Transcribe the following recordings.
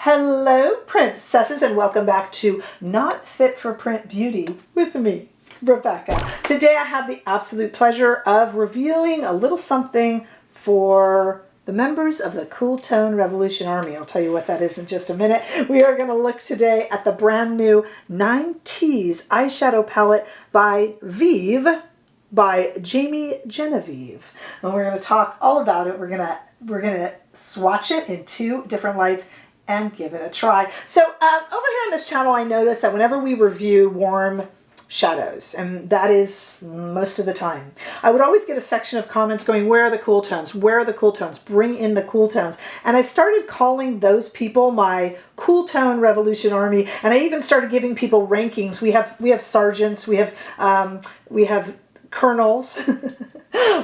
Hello, princesses, and welcome back to Not Fit for Print Beauty with me, Rebecca. Today I have the absolute pleasure of revealing a little something for the members of the Cool Tone Revolution Army. I'll tell you what that is in just a minute. We are going to look today at the brand new Ninetease Eyeshadow Palette by Vieve by Jamie Genevieve. And we're going to talk all about it. We're going to swatch it in two different lights and give it a try. So over here on this channel, I noticed that whenever we review warm shadows, and that is most of the time, I would always get a section of comments going, where are the cool tones? Where are the cool tones? Bring in the cool tones. And I started calling those people my Cool Tone Revolution Army, and I even started giving people rankings. We have sergeants, we have colonels,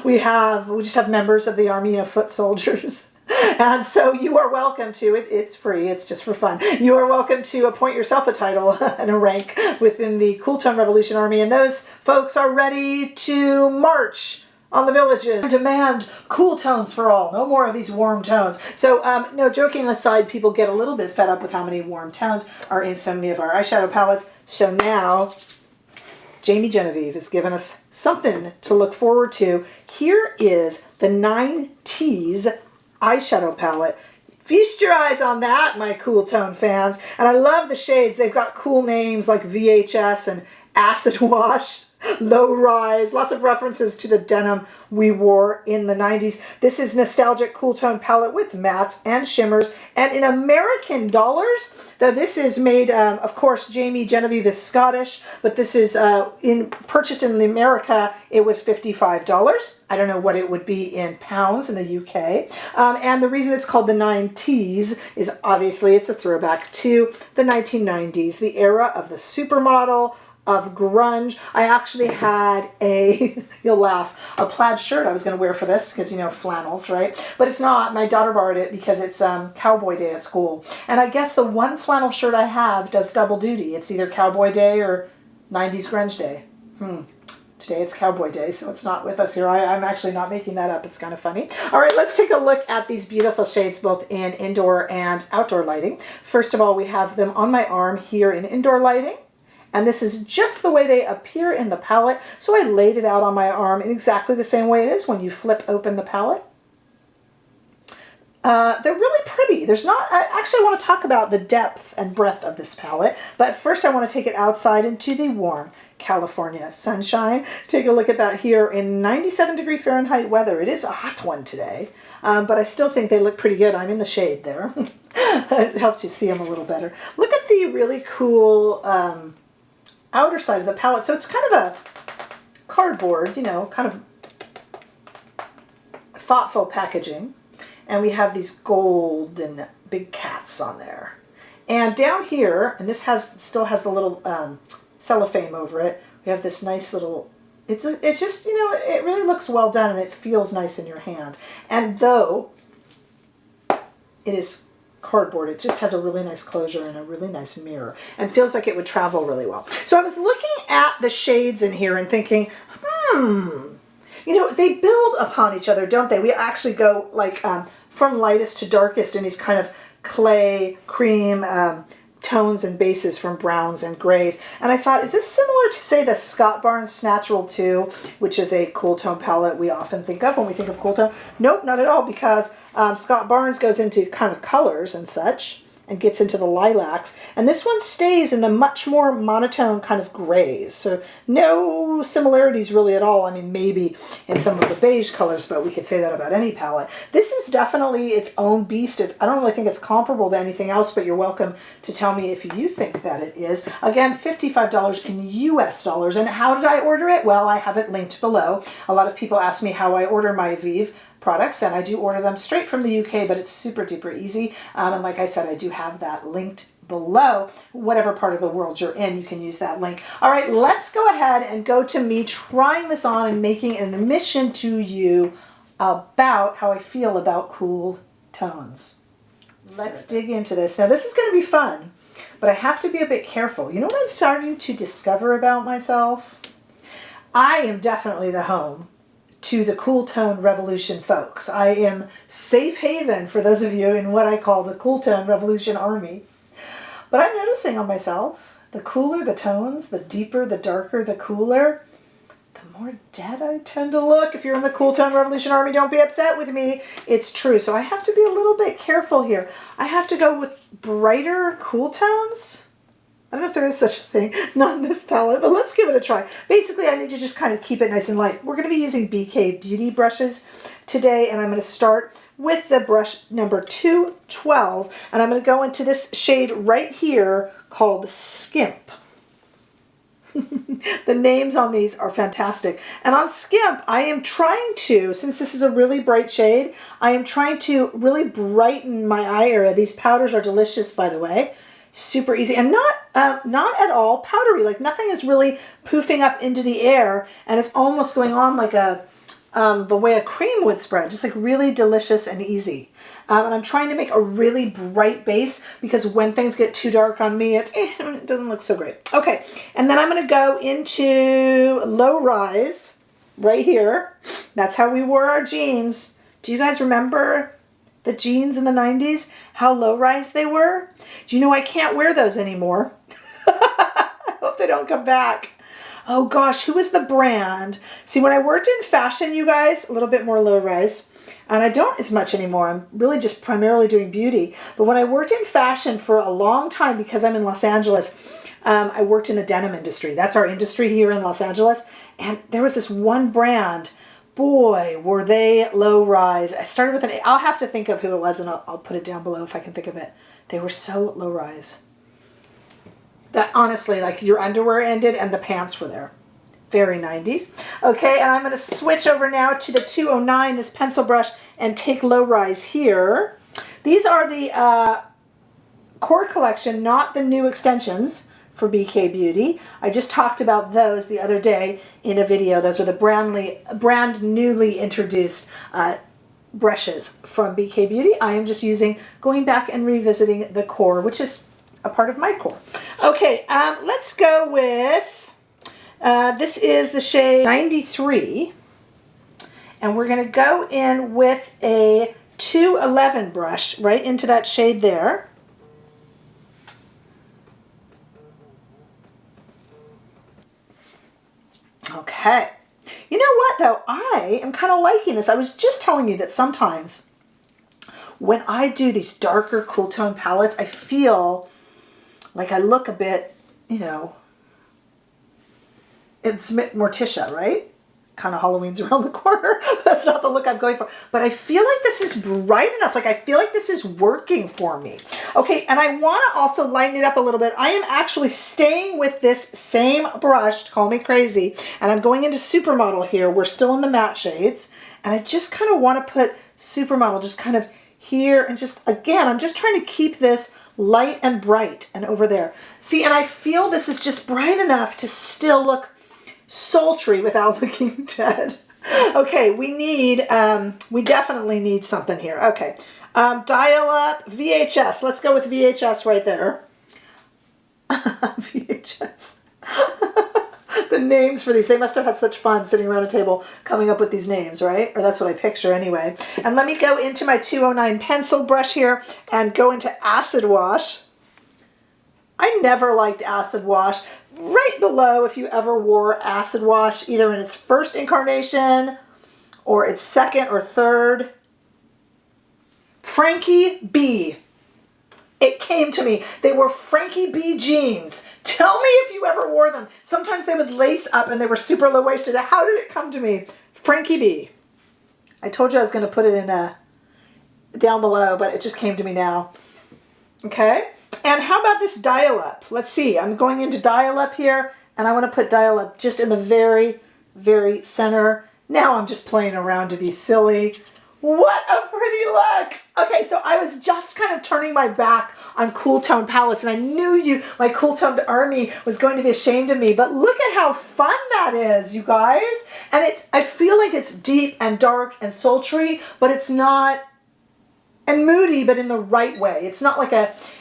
we just have members of the army of foot soldiers. And so you are welcome to it. It's free. It's just for fun. You are welcome to appoint yourself a title and a rank within the Cool Tone Revolution Army. And those folks are ready to march on the villages and demand cool tones for all. No more of these warm tones. So, no, joking aside, people get a little bit fed up with how many warm tones are in so many of our eyeshadow palettes. So now Jamie Genevieve has given us something to look forward to. Here is the Ninetease eyeshadow palette. Feast your eyes on that, my cool tone fans. And I love the shades. They've got cool names like VHS and Acid Wash, Low Rise, lots of references to the denim we wore in the 90s. This is nostalgic cool tone palette with mattes and shimmers. And in American dollars, though this is made, of course, Jamie Genevieve is Scottish, but this is purchased in America, it was $55. I don't know what it would be in pounds in the UK. And the reason it's called the Ninetease is obviously it's a throwback to the 1990s, the era of the supermodel, of grunge. I actually had a, you'll laugh, a plaid shirt I was going to wear for this because, you know, flannels, right? But it's not. My daughter borrowed it because it's Cowboy Day at school. And I guess the one flannel shirt I have does double duty. It's either Cowboy Day or 90s Grunge Day. Today it's Cowboy Day, so it's not with us here. I'm actually not making that up. It's kind of funny. All right, let's take a look at these beautiful shades both in indoor and outdoor lighting. First of all, we have them on my arm here in indoor lighting. And this is just the way they appear in the palette. So I laid it out on my arm in exactly the same way it is when you flip open the palette. They're really pretty. I actually want to talk about the depth and breadth of this palette. But first I want to take it outside into the warm California sunshine. Take a look at that here in 97-degree-Fahrenheit weather. It is a hot one today. But I still think they look pretty good. I'm in the shade there. It helps you see them a little better. Look at the really cool outer side of the palette. So it's kind of a cardboard, you know, kind of thoughtful packaging. And we have these golden big cats on there. And down here, and this still has the little cellophane over it, we have this nice little, it's just, you know, it really looks well done and it feels nice in your hand. And though it is cardboard, it just has a really nice closure and a really nice mirror and feels like it would travel really well. So I was looking at the shades in here and thinking, you know, they build upon each other, don't they? We actually go like from lightest to darkest in these kind of clay, cream tones and bases from browns and grays. And I thought, is this similar to, say, the Scott Barnes Natural 2, which is a cool tone palette we often think of when we think of cool tone? Nope, not at all, because Scott Barnes goes into kind of colors and such and gets into the lilacs. And this one stays in the much more monotone kind of grays. So no similarities really at all. I mean, maybe in some of the beige colors, but we could say that about any palette. This is definitely its own beast. I don't really think it's comparable to anything else, but you're welcome to tell me if you think that it is. Again, $55 in US dollars. And how did I order it? Well, I have it linked below. A lot of people ask me how I order my Vieve products, and I do order them straight from the UK, but it's super duper easy. And like I said, I do have that linked below. Whatever part of the world you're in, you can use that link. All right, let's go ahead and go to me trying this on and making an admission to you about how I feel about cool tones. Let's dig into this. Now, this is going to be fun, but I have to be a bit careful. You know what I'm starting to discover about myself? I am definitely the home to the Cool Tone Revolution folks. I am safe haven for those of you in what I call the Cool Tone Revolution army. But I'm noticing on myself, the cooler the tones, the deeper, the darker, the cooler, the more dead I tend to look. If you're in the Cool Tone Revolution army, don't be upset with me. It's true. So I have to be a little bit careful here. I have to go with brighter cool tones. I don't know if there is such a thing, not in this palette, but let's give it a try. Basically, I need to just kind of keep it nice and light. We're going to be using BK Beauty brushes today, and I'm going to start with the brush number 212, and I'm going to go into this shade right here called Skimp. The names on these are fantastic. And on Skimp, I am trying to, since this is a really bright shade, I am trying to really brighten my eye area. These powders are delicious, by the way. Super easy and not at all powdery. Like nothing is really poofing up into the air, and it's almost going on like a the way a cream would spread, just like really delicious and easy. And I'm trying to make a really bright base because when things get too dark on me, it doesn't look so great. Okay, and then I'm going to go into Low Rise right here. That's how we wore our jeans. Do you guys remember the jeans in the 90s? How low rise they were? Do you know I can't wear those anymore? I hope they don't come back. Oh gosh, who was the brand? See, when I worked in fashion, you guys, a little bit more low rise, and I don't as much anymore. I'm really just primarily doing beauty. But when I worked in fashion for a long time, because I'm in Los Angeles, I worked in the denim industry. That's our industry here in Los Angeles. And there was this one brand. Boy, were they low rise. I started with an, I'll have to think of who it was, and I'll put it down below if I can think of it. They were so low rise that honestly, like your underwear ended and the pants were there. Very 90s. Okay, and I'm going to switch over now to the 209, this pencil brush, and take low rise here. These are the core collection, not the new extensions for BK Beauty. I just talked about those the other day in a video. Those are the brand newly introduced brushes from BK Beauty. I am just going back and revisiting the core, which is a part of my core. Okay, let's go with, this is the shade 93, and we're going to go in with a 211 brush right into that shade there. Okay. You know what, though? I am kind of liking this. I was just telling you that sometimes when I do these darker cool tone palettes, I feel like I look a bit, you know, it's Morticia, right? Kind of Halloween's around the corner. That's not the look I'm going for. But I feel like this is bright enough. Like I feel like this is working for me. Okay, and I want to also lighten it up a little bit. I am actually staying with this same brush, call me crazy, and I'm going into Supermodel here. We're still in the matte shades. And I just kind of want to put Supermodel just kind of here, and just, again, I'm just trying to keep this light and bright and over there. See, and I feel this is just bright enough to still look sultry without looking dead. Okay, we definitely need something here. Okay, dial up VHS. Let's go with VHS right there. VHS. The names for these, they must have had such fun sitting around a table coming up with these names, right? Or that's what I picture anyway. And let me go into my 209 pencil brush here and go into Acid Wash. I never liked Acid Wash. Right below, if you ever wore Acid Wash, either in its first incarnation or its second or third. Frankie B. It came to me. They were Frankie B jeans. Tell me if you ever wore them. Sometimes they would lace up and they were super low-waisted. How did it come to me? Frankie B. I told you I was going to put it in down below, but it just came to me now. Okay? And how about this Dial Up? Let's see. I'm going into Dial Up here, and I want to put Dial Up just in the very, very center. Now I'm just playing around to be silly. What a pretty look! Okay, so I was just kind of turning my back on cool tone palettes, and I knew my cool toned army was going to be ashamed of me, but look at how fun that is, you guys. And I feel like it's deep and dark and sultry, but it's not, and moody, but in the right way. It's not like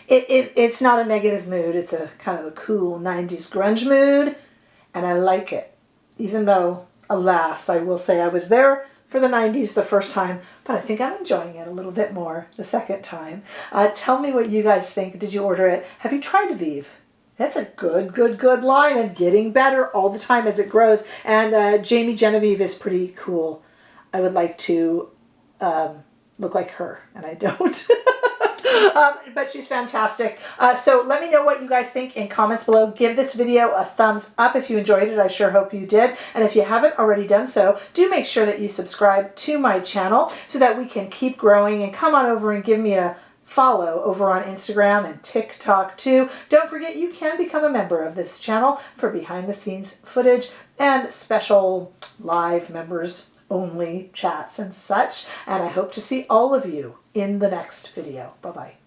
it's not a negative mood. It's a kind of a cool 90s grunge mood, and I like it. Even though alas, I will say I was there for the 90s the first time, but I think I'm enjoying it a little bit more the second time. Tell me what you guys think. Did you order it? Have you tried Vieve? That's a good line and getting better all the time as it grows. And Jamie Genevieve is pretty cool. I would like to look like her, and I don't. But she's fantastic. So let me know what you guys think in comments below. Give this video a thumbs up if you enjoyed it. I sure hope you did. And if you haven't already done so, do make sure that you subscribe to my channel so that we can keep growing, and come on over and give me a follow over on Instagram and TikTok too. Don't forget, you can become a member of this channel for behind the scenes footage and special live members only chats and such. And I hope to see all of you in the next video. Bye-bye.